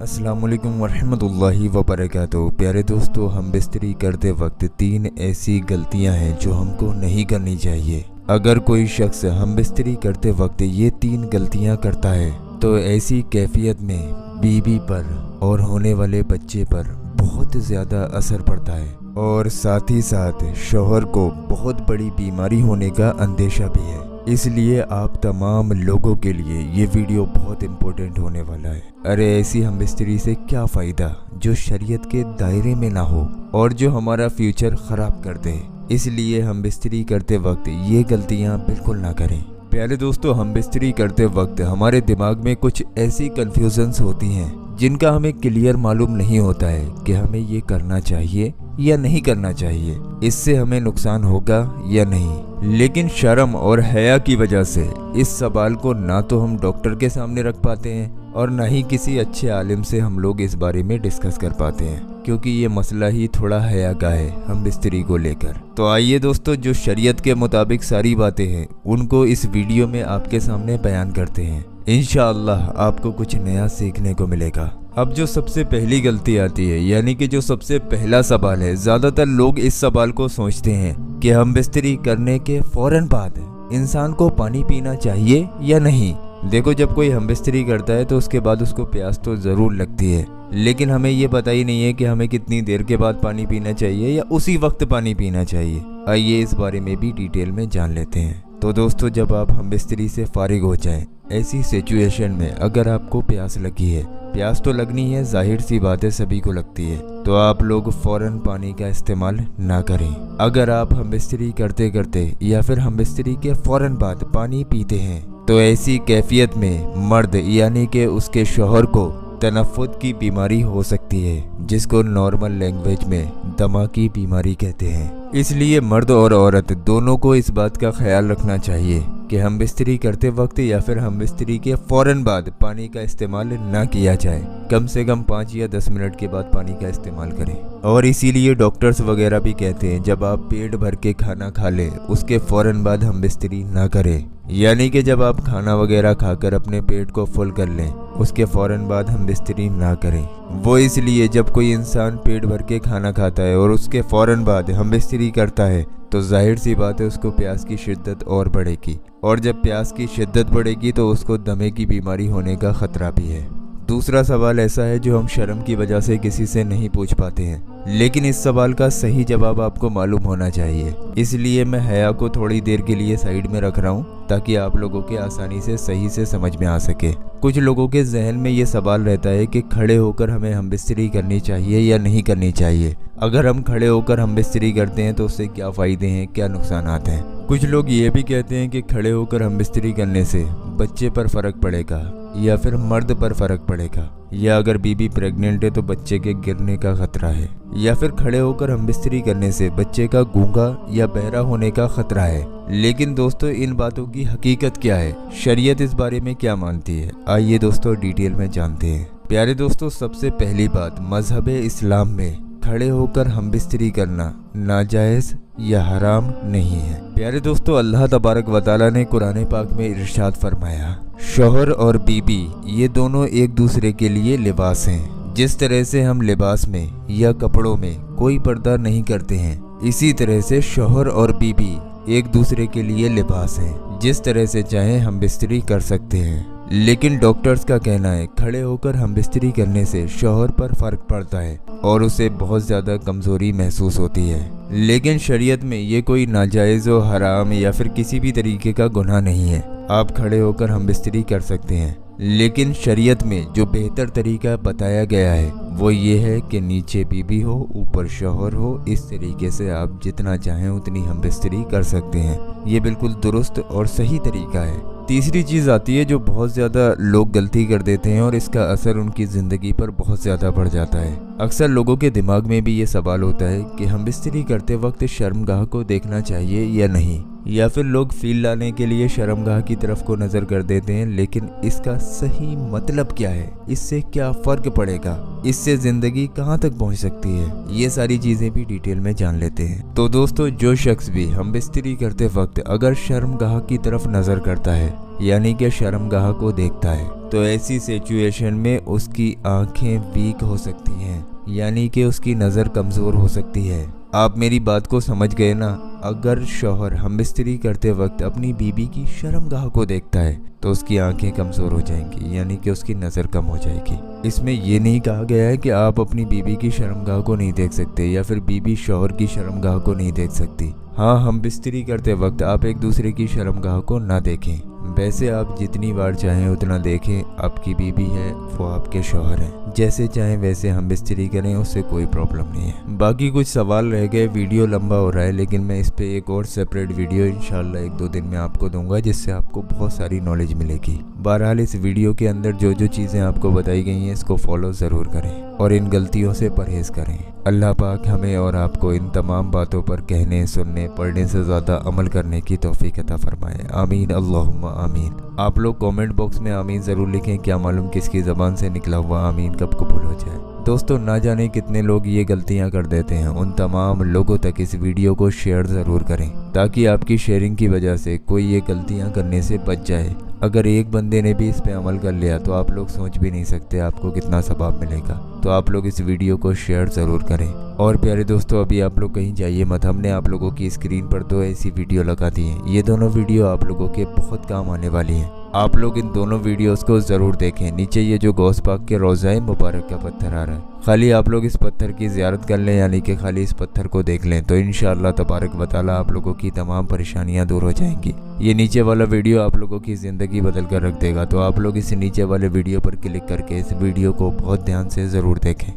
अस्सलामुअलैकुम वरहमतुल्लाहि वबरकातुहू। प्यारे दोस्तों, हम बिस्तरी करते वक्त 3 ऐसी गलतियां हैं जो हमको नहीं करनी चाहिए। अगर कोई शख्स हम बिस्तरी करते वक्त ये 3 गलतियां करता है तो ऐसी कैफियत में बीवी पर और होने वाले बच्चे पर बहुत ज़्यादा असर पड़ता है और साथ ही साथ शौहर को बहुत बड़ी बीमारी होने का अंदेशा भी है। इसलिए आप तमाम लोगों के लिए ये वीडियो बहुत इम्पोर्टेंट होने वाला है। अरे ऐसी हम बिस्तरी से क्या फ़ायदा जो शरीयत के दायरे में ना हो और जो हमारा फ्यूचर ख़राब कर दे। इसलिए हम बिस्तरी करते वक्त ये गलतियाँ बिल्कुल ना करें। प्यारे दोस्तों, हम बिस्तरी करते वक्त हमारे दिमाग में कुछ ऐसी कन्फ्यूजन्स होती हैं जिनका हमें क्लियर मालूम नहीं होता है कि हमें ये करना चाहिए या नहीं करना चाहिए, इससे हमें नुकसान होगा या नहीं। लेकिन शर्म और हया की वजह से इस सवाल को ना तो हम डॉक्टर के सामने रख पाते हैं और ना ही किसी अच्छे आलिम से हम लोग इस बारे में डिस्कस कर पाते हैं, क्योंकि ये मसला ही थोड़ा हया का है हम बिस्तरी को लेकर। तो आइए दोस्तों, जो शरीयत के मुताबिक सारी बातें हैं उनको इस वीडियो में आपके सामने बयान करते हैं। इंशाअल्लाह आपको कुछ नया सीखने को मिलेगा। अब जो सबसे पहली गलती आती है, यानी कि जो सबसे पहला सवाल है, ज़्यादातर लोग इस सवाल को सोचते हैं कि हम बिस्तरी करने के फौरन बाद इंसान को पानी पीना चाहिए या नहीं। देखो, जब कोई हम बिस्तरी करता है तो उसके बाद उसको प्यास तो ज़रूर लगती है, लेकिन हमें ये पता ही नहीं है कि हमें कितनी देर के बाद पानी पीना चाहिए या उसी वक्त पानी पीना चाहिए। आइए इस बारे में भी डिटेल में जान लेते हैं। तो दोस्तों, जब आप हम बिस्तरी से फारिग हो जाएं, ऐसी सिचुएशन में अगर आपको प्यास लगी है, प्यास तो लगनी है, जाहिर सी बात है, सभी को लगती है, तो आप लोग फौरन पानी का इस्तेमाल ना करें। अगर आप हम बिस्तरी करते करते या फिर हम बिस्तरी के फौरन बाद पानी पीते हैं तो ऐसी कैफियत में मर्द यानी कि उसके शौहर को तनफ़ुस की बीमारी हो सकती है, जिसको नॉर्मल लैंग्वेज में दमा की बीमारी कहते हैं। इसलिए मर्द और औरत दोनों को इस बात का ख्याल रखना चाहिए कि हम बिस्तरी करते वक्त या फिर हम बिस्तरी के फौरन बाद पानी का इस्तेमाल ना किया जाए। कम से कम 5 या 10 मिनट के बाद पानी का इस्तेमाल करें। और इसीलिए डॉक्टर्स वगैरह भी कहते हैं जब आप पेट भर के खाना खा लें उसके फौरन बाद हम बिस्तरी ना करें, यानी कि जब आप खाना वगैरह खाकर अपने पेट को फुल कर लें उसके फौरन बाद हम बिस्तरी ना करें। वो इसलिए जब कोई इंसान पेट भर के खाना खाता है और उसके फौरन बाद हम बिस्तरी करता है तो जाहिर सी बात है उसको प्यास की शिद्दत और बढ़ेगी, और जब प्यास की शिद्दत बढ़ेगी तो उसको दमे की बीमारी होने का खतरा भी है। दूसरा सवाल ऐसा है जो हम शर्म की वजह से किसी से नहीं पूछ पाते हैं, लेकिन इस सवाल का सही जवाब आपको मालूम होना चाहिए। इसलिए मैं हया को थोड़ी देर के लिए साइड में रख रहा हूँ ताकि आप लोगों के आसानी से सही से समझ में आ सके। कुछ लोगों के जहन में ये सवाल रहता है कि खड़े होकर हमें हम बिस्तरी करनी चाहिए या नहीं करनी चाहिए। अगर हम खड़े होकर हम बिस्तरी करते हैं तो उससे क्या फ़ायदे हैं, क्या नुकसानात हैं। कुछ लोग ये भी कहते हैं कि खड़े होकर हम बिस्तरी करने से बच्चे पर फ़र्क पड़ेगा या फिर मर्द पर फ़र्क पड़ेगा, या अगर बीबी प्रेग्नेंट है तो बच्चे के गिरने का खतरा है, या फिर खड़े होकर हम बिस्तरी करने से बच्चे का गूंगा या बहरा होने का खतरा है। लेकिन दोस्तों, इन बातों की हकीकत क्या है, शरीयत इस बारे में क्या मानती है, आइए दोस्तों डिटेल में जानते हैं। प्यारे दोस्तों, सबसे पहली बात, मजहब इस्लाम में खड़े होकर हम बिस्तरी करना नाजायज़ या हराम नहीं है। प्यारे दोस्तों, अल्लाह तबारक व तआला ने कुरान पाक में इरशाद फरमाया, शौहर और बीबी ये दोनों एक दूसरे के लिए लिबास हैं। जिस तरह से हम लिबास में या कपड़ों में कोई पर्दा नहीं करते हैं, इसी तरह से शौहर और बीबी एक दूसरे के लिए लिबास हैं। जिस तरह से चाहें हम बिस्तरी कर सकते हैं। लेकिन डॉक्टर्स का कहना है खड़े होकर हम बिस्तरी करने से शौहर पर फर्क पड़ता है और उसे बहुत ज़्यादा कमज़ोरी महसूस होती है। लेकिन शरीयत में ये कोई नाजायज़ व हराम या फिर किसी भी तरीके का गुनाह नहीं है। आप खड़े होकर हम बिस्तरी कर सकते हैं, लेकिन शरीयत में जो बेहतर तरीका बताया गया है वो ये है कि नीचे बीबी हो, ऊपर शौहर हो। इस तरीके से आप जितना चाहें उतनी हम बिस्तरी कर सकते हैं। ये बिल्कुल दुरुस्त और सही तरीका है। तीसरी चीज़ आती है जो बहुत ज़्यादा लोग गलती कर देते हैं और इसका असर उनकी ज़िंदगी पर बहुत ज़्यादा बढ़ जाता है। अक्सर लोगों के दिमाग में भी ये सवाल होता है कि हम बिस्तरी करते वक्त शर्मगाह को देखना चाहिए या नहीं, या फिर लोग फील लाने के लिए शर्मगाह की तरफ को नज़र कर देते हैं। लेकिन इसका सही मतलब क्या है, इससे क्या फ़र्क पड़ेगा, इससे ज़िंदगी कहाँ तक पहुँच सकती है, ये सारी चीज़ें भी डिटेल में जान लेते हैं। तो दोस्तों, जो शख्स भी हम बिस्तरी करते वक्त अगर शर्मगाह की तरफ नज़र करता है यानी कि शर्मगाह को देखता है, तो ऐसी सिचुएशन में उसकी आंखें वीक हो सकती हैं, यानी कि उसकी नज़र कमज़ोर हो सकती है। आप मेरी बात को समझ गए ना? अगर शौहर हमबिस्तरी करते वक्त अपनी बीबी की शर्मगाह को देखता है तो उसकी आंखें कमज़ोर हो जाएंगी, यानी कि उसकी नज़र कम हो जाएगी। इसमें ये नहीं कहा गया है कि आप अपनी बीबी की शर्मगाह को नहीं देख सकते या फिर बीबी शौहर की शर्मगाह को नहीं देख सकती। हाँ, हमबिस्तरी करते वक्त आप एक दूसरे की शर्मगाह को ना देखें। वैसे आप जितनी बार चाहें उतना देखें, आपकी बीबी है वो आपके शौहर हैं, जैसे चाहें वैसे हमबिस्तरी करें, उससे कोई प्रॉब्लम नहीं है। बाकी कुछ सवाल रह गए, वीडियो लंबा हो रहा है, लेकिन मैं इस पे एक और सेपरेट वीडियो इंशाल्लाह 1-2 दिन में आपको दूंगा, जिससे आपको बहुत सारी नॉलेज मिलेगी। बहरहाल इस वीडियो के अंदर जो जो चीज़ें आपको बताई गई हैं इसको फॉलो ज़रूर करें और इन गलतियों से परहेज़ करें। अल्लाह पाक हमें और आपको इन तमाम बातों पर कहने, सुनने, पढ़ने से ज़्यादा अमल करने की तौफीक अता फरमाए। आमीन अल्लाहुम्मा आमीन। आप लोग कमेंट बॉक्स में आमीन ज़रूर लिखें, क्या मालूम किसकी ज़बान से निकला हुआ आमीन कब कबूल हो जाए। दोस्तों, ना जाने कितने लोग ये गलतियां कर देते हैं, उन तमाम लोगों तक इस वीडियो को शेयर ज़रूर करें ताकि आपकी शेयरिंग की वजह से कोई ये गलतियां करने से बच जाए। अगर एक बंदे ने भी इस पे अमल कर लिया तो आप लोग सोच भी नहीं सकते आपको कितना सवाब मिलेगा। तो आप लोग इस वीडियो को शेयर ज़रूर करें। और प्यारे दोस्तों, अभी आप लोग कहीं जाइए मत, हमने आप लोगों की स्क्रीन पर 2 ऐसी वीडियो लगा दी हैं। ये दोनों वीडियो आप लोगों के बहुत काम आने वाली हैं। आप लोग इन दोनों वीडियोस को ज़रूर देखें। नीचे ये जो गौस पाक के रोज़ा मुबारक का पत्थर आ रहा है, खाली आप लोग इस पत्थर की ज़ियारत कर लें, यानी कि खाली इस पत्थर को देख लें तो इंशाअल्लाह तबारक व तआला आप लोगों की तमाम परेशानियां दूर हो जाएंगी। ये नीचे वाला वीडियो आप लोगों की ज़िंदगी बदल कर रख देगा। तो आप लोग इस नीचे वाले वीडियो पर क्लिक करके इस वीडियो को बहुत ध्यान से ज़रूर देखें।